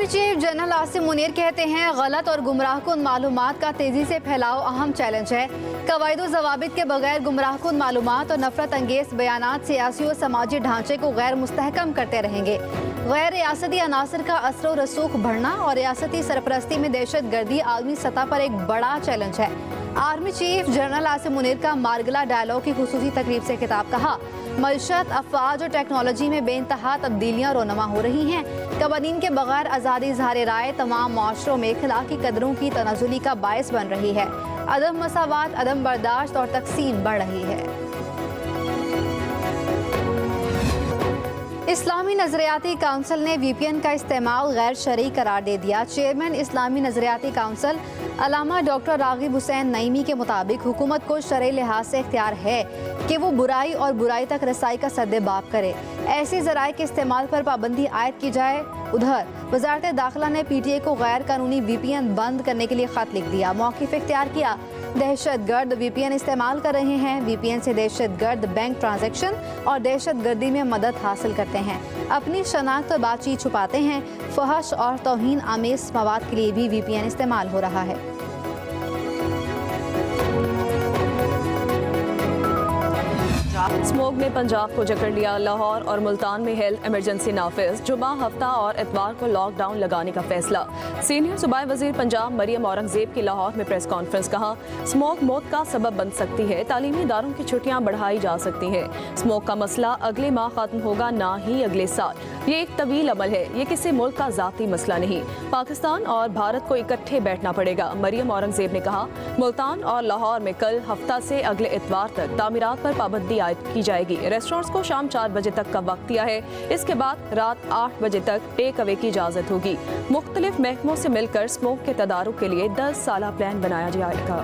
Chief general Asim Munir कहते हैं, गलत और गुमराहकुन मालूमात का तेजी से फैलाव अहम चैलेंज है। कवायद और ज़वाबित के बगैर गुमराहकुन मालूमात और नफरत अंगेज बयानात सियासी और समाजी ढांचे को गैर मुस्तहकम करते रहेंगे। गैर रियासती अनासर का असर और रसूख बढ़ना और रियासती सरपरस्ती में दहशत गर्दी आलमी सतह पर एक बड़ा चैलेंज है। Army chief general Asim Munir का मारगला डायलॉग की खुसूसी तकरीब से खिताब। कहा, मईशत, अफवाज और टेक्नोलॉजी में बेइंतहा तब्दीलियाँ रोनमा हो रही हैं। कवानीन के बगैर आज़ादी इज़हार राय तमाम माशरों में अखलाकी कदरों की तनाजुली का बायस बन रही है। अदम मसावात, अदम बर्दाश्त और तकसीम बढ़ रही है। इस्लामी नजरियाती काउंसिल ने VPN का इस्तेमाल गैर शरई करार दे दिया। चेयरमैन इस्लामी नजरियाती काउंसिल अल्लामा डॉक्टर रागिब हुसैन नईमी के मुताबिक हुकूमत को शरई लिहाज से इख्तियार है कि वो बुराई और बुराई तक रसाई का सद्देबाब करे। ऐसे ज़राए के इस्तेमाल पर पाबंदी आयद की जाए। उधर वजारत दाखिला ने PTA को गैर कानूनी VPN बंद करने के लिए खत लिख दिया। मौक़िफ़ इख्तियार किया, दहशत गर्द VPN इस्तेमाल कर रहे हैं। VPN से दहशत गर्द बैंक ट्रांजैक्शन और दहशत गर्दी में मदद हासिल करते हैं, अपनी शनाख्त और बातचीत छुपाते हैं। फहश और तौहीन आमेज मवाद के लिए भी VPN इस्तेमाल हो रहा है। स्मोक ने पंजाब को जकड़ लिया। लाहौर और मुल्तान में हेल्थ इमरजेंसी नाफिज। जुमा, हफ्ता और इतवार को लॉकडाउन लगाने का फैसला। सीनियर सूबाई वजीर पंजाब मरियम औरंगजेब की लाहौर में प्रेस कॉन्फ्रेंस। कहा, स्मोक मौत का सबब बन सकती है। तालीमी इदारों की छुट्टियां बढ़ाई जा सकती हैं। स्मोक का मसला अगले माह खत्म होगा, ना ही अगले साल। ये एक तवील अमल है, ये किसी मुल्क का जाती मसला नहीं। पाकिस्तान और भारत को इकट्ठे बैठना पड़ेगा। मरियम औरंगजेब ने कहा, मुल्तान और लाहौर में कल हफ्ता से अगले इतवार तक तामीरात पर पाबंदी आयद की जाएगी। रेस्टोरेंट्स को शाम 4 बजे तक का वक्त दिया है। इसके बाद रात 8 बजे तक टेक अवे की इजाजत होगी। मुख्तलिफ महकमों से मिलकर स्मोक के तदारुक के लिए 10 साला प्लान बनाया जाएगा।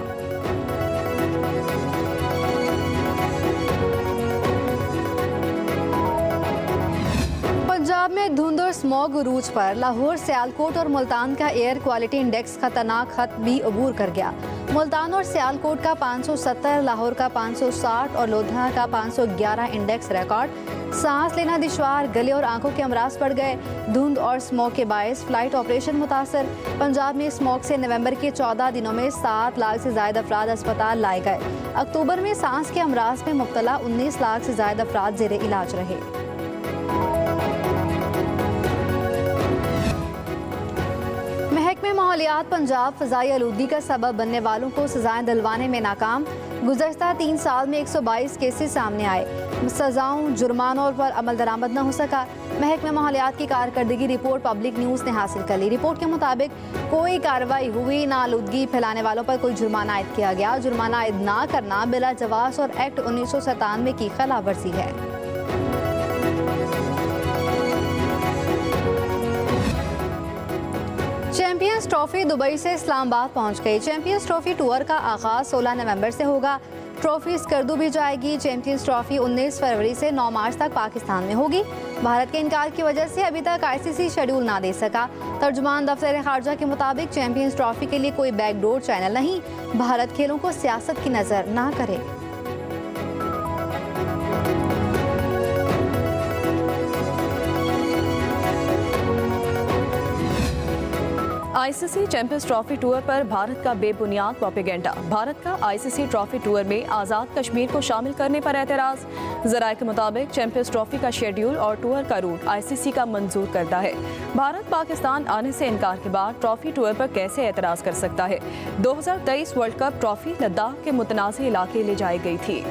पंजाब में धुंध और स्मॉग उरूज पर। लाहौर, सियालकोट और मुल्तान का एयर क्वालिटी इंडेक्स खतरनाक खत भी अबूर कर गया। मुल्तान और सियालकोट का 570, लाहौर का 560 और लुधियाना का 511 इंडेक्स रिकॉर्ड। सांस लेना दुश्वार, गले और आंखों के अमराज बढ़ गए। धुंध और स्मॉग के बायस फ्लाइट ऑपरेशन मुतासर। पंजाब में स्मॉग से नवंबर के 14 दिनों में 7 लाख से ज्यादा अफराद अस्पताल लाए गए। अक्टूबर में सांस के अमराज में मुब्तला 19 लाख से ज्यादा अफराद जेर इलाज रहे। महकमे माहौलियात पंजाब फ़ज़ाई आलूदगी का सबब बनने वालों को सजाएं दिलवाने में नाकाम। गुज़श्ता 3 साल में 122 केसेस सामने आए। सजाओं, जुर्मानों पर अमल दरामद न हो सका। महकमे माहौलियात की कारकर्दगी रिपोर्ट पब्लिक न्यूज़ ने हासिल कर ली। रिपोर्ट के मुताबिक कोई कार्रवाई हुई ना, आलूदगी फैलाने वालों पर कोई जुर्माना आयद किया गया। जुर्माना आयद ना करना बिला जवाज़ और एक्ट 1997 की खिलाफ वर्जी है। चैंपियंस ट्रॉफी दुबई से इस्लामाबाद पहुंच गई। चैंपियंस ट्रॉफी टूर का आगाज 16 नवंबर से होगा। ट्रॉफी स्कर्दू भी जाएगी। चैंपियंस ट्रॉफी 19 फरवरी से 9 मार्च तक पाकिस्तान में होगी। भारत के इनकार की वजह से अभी तक ICC शेड्यूल ना दे सका। तर्जुमान दफ्तर खारजा के मुताबिक चैंपियंस ट्रॉफी के लिए कोई बैकडोर चैनल नहीं। भारत खेलों को सियासत की नजर ना करे। ICC चैंपियंस ट्रॉफी टूर पर भारत का बेबुनियाद प्रोपेगेंडा। भारत का ICC ट्रॉफी टूर में आज़ाद कश्मीर को शामिल करने पर एतराज़। ज़राए के मुताबिक चैंपियंस ट्रॉफी का शेड्यूल और टूर का रूट ICC का मंजूर करता है। भारत पाकिस्तान आने से इनकार के बाद ट्रॉफी टूर पर कैसे एतराज़ कर सकता है। 2023 वर्ल्ड कप ट्रॉफी लद्दाख के मुतनाज़ इलाके ले जाई गई थी।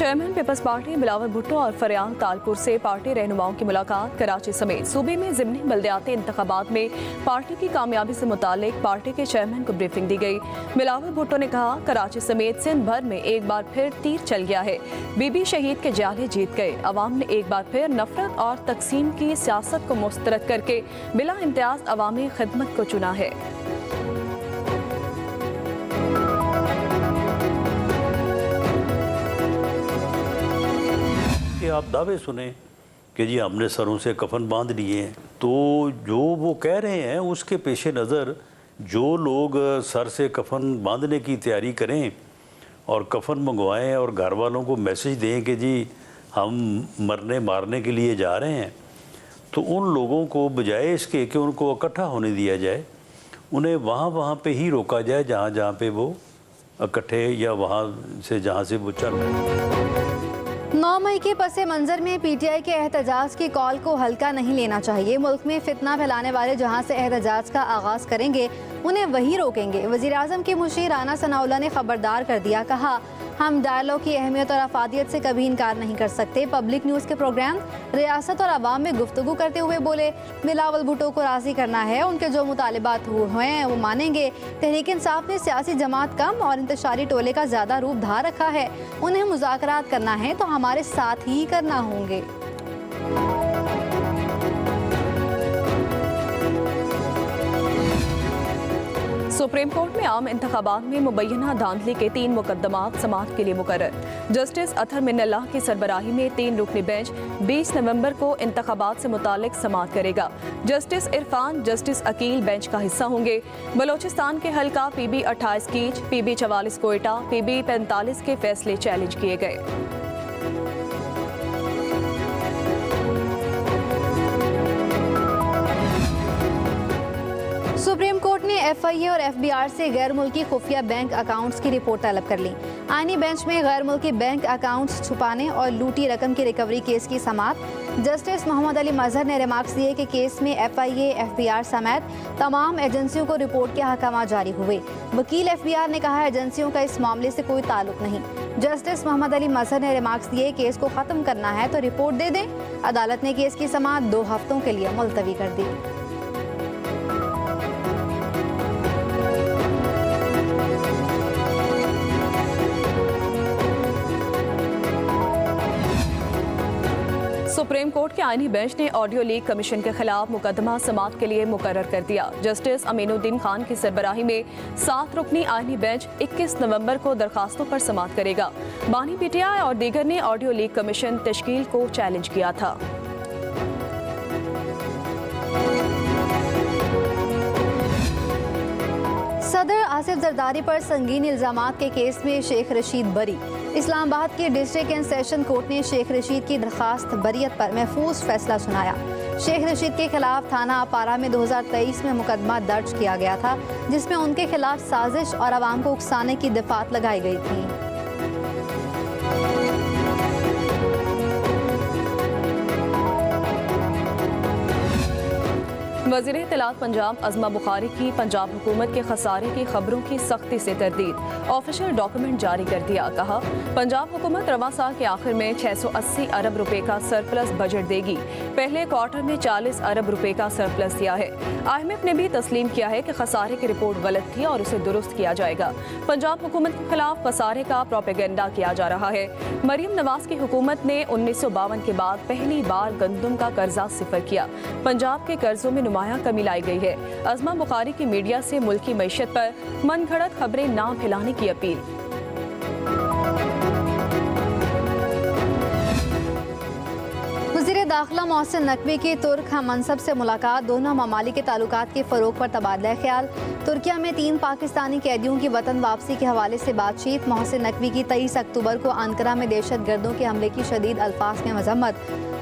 चेयरमैन पीपल्स पार्टी बिलावल भुट्टो और फरियाल तालपुर से पार्टी रहनुमाओं की मुलाकात। कराची समेत सूबे में ज़िमनी बल्दियाती इंतखाबात में पार्टी की कामयाबी से मुतालिक पार्टी के चेयरमैन को ब्रीफिंग दी गई। बिलावल भुट्टो ने कहा, कराची समेत सिंध भर में एक बार फिर तीर चल गया है। बीबी शहीद के जाले जीत गए। अवाम ने एक बार फिर नफरत और तकसीम की सियासत को मुस्तरद करके बिला इम्तियाज अवामी खिदमत को चुना है। आप दावे सुने कि जी हमने सरों से कफन बांध लिए हैं, तो जो वो कह रहे हैं उसके पेश नज़र जो लोग सर से कफन बांधने की तैयारी करें और कफन मंगवाएं और घर वालों को मैसेज दें कि जी हम मरने मारने के लिए जा रहे हैं, तो उन लोगों को बजाय इसके कि उनको इकट्ठा होने दिया जाए, उन्हें वहाँ पे ही रोका जाए जहाँ पे वो इकट्ठे या वहाँ से जहाँ से वो चल रहे हैं। 9 मई के पसे मंजर में पीटीआई के एहतजाज की कॉल को हल्का नहीं लेना चाहिए। मुल्क में फितना फैलाने वाले जहां से एहतजाज का आगाज करेंगे उन्हें वही रोकेंगे। वज़ीर आज़म के मुशीर राना सनाउल्लाह ने खबरदार कर दिया, कहा हम डायलॉग की अहमियत और अफादियत से कभी इनकार नहीं कर सकते। पब्लिक न्यूज़ के प्रोग्राम रियासत और आवाम में गुफ्तगू करते हुए बोले, बिलावल भुट्टो को राज़ी करना है, उनके जो मुतालिबात हुए हैं वो मानेंगे। तहरीक इंसाफ ने सियासी जमात कम और इंतशारी टोले का ज़्यादा रूप धार रखा है, उन्हें मुज़ाकरात करना है तो हमारे साथ ही करना होंगे। सुप्रीम कोर्ट में आम इंतखाबात में मुबैना धांधली के 3 मुकदमात समाअत के लिए मुकर्रर। जस्टिस अतहर मिन्नल्लाह की सरबराही में 3 रुकनी बेंच 20 नवंबर को इंतखाबात से मुतालिक समाअत करेगा। Justice Irfan, justice Aqeel bench का हिस्सा होंगे। बलोचिस्तान के हल्का PB 28 कीच, PB 44 कोयटा, PB 45 के फैसले चैलेंज किए गए। सुप्रीम कोर्ट ने FIA और FBR से गैर मुल्की खुफिया बैंक अकाउंट्स की रिपोर्ट तलब कर ली। आईनी बेंच में गैर मुल्की बैंक अकाउंट्स छुपाने और लूटी रकम की रिकवरी केस की समाअत। जस्टिस मोहम्मद अली मजहर ने रिमार्क्स दिए कि केस में FIA, FBR समेत तमाम एजेंसियों को रिपोर्ट के अहकाम जारी हुए। वकील FBR ने कहा एजेंसियों का इस मामले से कोई ताल्लुक नहीं। जस्टिस मोहम्मद अली मजहर ने रिमार्क्स दिए केस को ख़त्म करना है तो रिपोर्ट दे दें। अदालत ने केस की समाअत 2 हफ्तों के लिए मुलतवी कर दी। सुप्रीम कोर्ट के आईनी बेंच ने ऑडियो लीक कमीशन के खिलाफ मुकदमा समाअत के लिए मुकर्रर कर दिया। जस्टिस अमीनुद्दीन खान की सरबराही में 7 रुकनी आईनी बेंच 21 नवंबर को दरखास्तों पर समाअत करेगा। बानी PTI और दीगर ने ऑडियो लीक कमीशन तश्कील को चैलेंज किया था। सदर आसिफ जरदारी पर संगीन इल्जामात के केस में शेख रशीद बरी। इस्लामाबाद की डिस्ट्रिक्ट एंड सेशन कोर्ट ने शेख रशीद की दरखास्त बरियत पर महफूज फैसला सुनाया। शेख रशीद के खिलाफ थाना अपारा में 2023 में मुकदमा दर्ज किया गया था, जिसमें उनके खिलाफ साजिश और अवाम को उकसाने की दफात लगाई गई थी। वज़ीर इत्तलात पंजाब अज़मा बुखारी की पंजाब हुकूमत के खसारे की खबरों की सख्ती से तरदीद। ऑफिशियल डॉक्यूमेंट जारी कर दिया। कहा पंजाब हुकूमत रवां साल के आखिर में 680 अरब रुपए का सरप्लस बजट देगी। पहले क्वार्टर में 40 अरब रुपए का सरप्लस दिया है। IMF ने भी तस्लीम किया है कि खसारे की रिपोर्ट गलत थी और उसे दुरुस्त किया जाएगा। पंजाब हुकूमत के खिलाफ खसारे का प्रोपेगेंडा किया जा रहा है। मरियम नवाज की हुकूमत ने 1952 के बाद पहली बार गंदम का कर्जा सिफर किया। पंजाब के कर्जों में नुमायां कमी लाई गई है। अज़मा बुखारी की मीडिया से मुल्की मईशत पर मनगढ़ंत खबरें ना फैलाने की अपील। वज़ीर दाखिला मोहसिन नकवी की तुर्क हममनसब से मुलाकात। दोनों ममालिक के ताल्लुकात के फ़रोग पर तबादला ख्याल। तुर्किया में 3 पाकिस्तानी कैदियों की वतन वापसी के हवाले से बातचीत। मोहसिन नकवी की 23 अक्टूबर को अंकारा में दहशत गर्दों के हमले की शदीद अल्फाज में मजम्मत।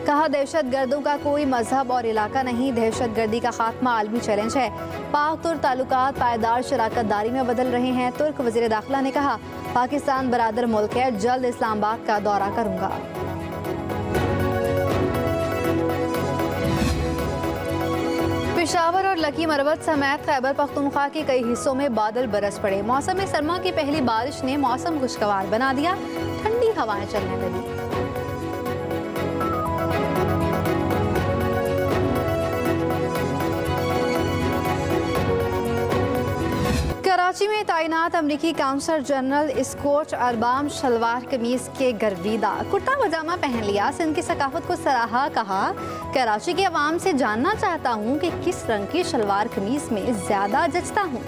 कहा दहशत गर्दों का कोई मजहब और इलाका नहीं, दहशत गर्दी का खात्मा आलमी चैलेंज है। पाक तुर्क ताल्लुकात पायदार शराकत दारी में बदल रहे हैं। तुर्क वज़ीर दाखिला ने कहा पाकिस्तान बरादर मुल्क है, जल्द इस्लामाबाद का दौरा करूंगा। पेशावर और लकी मरवत समेत खैबर पख्तूनख्वा के कई हिस्सों में बादल बरस पड़े। मौसम सरमा की पहली बारिश ने मौसम खुशगवार बना दिया, ठंडी हवाएं चलने लगी। कराची में तैनात अमरीकी काउंसल जनरल स्कॉट अरबाम शलवार कमीज के गर्विदा कुर्ता पजामा पहन लिया। सिंध की सकाफत को सराहा। कहा कराची के अवाम से जानना चाहता हूँ कि किस रंग की शलवार कमीज में ज्यादा जचता हूँ।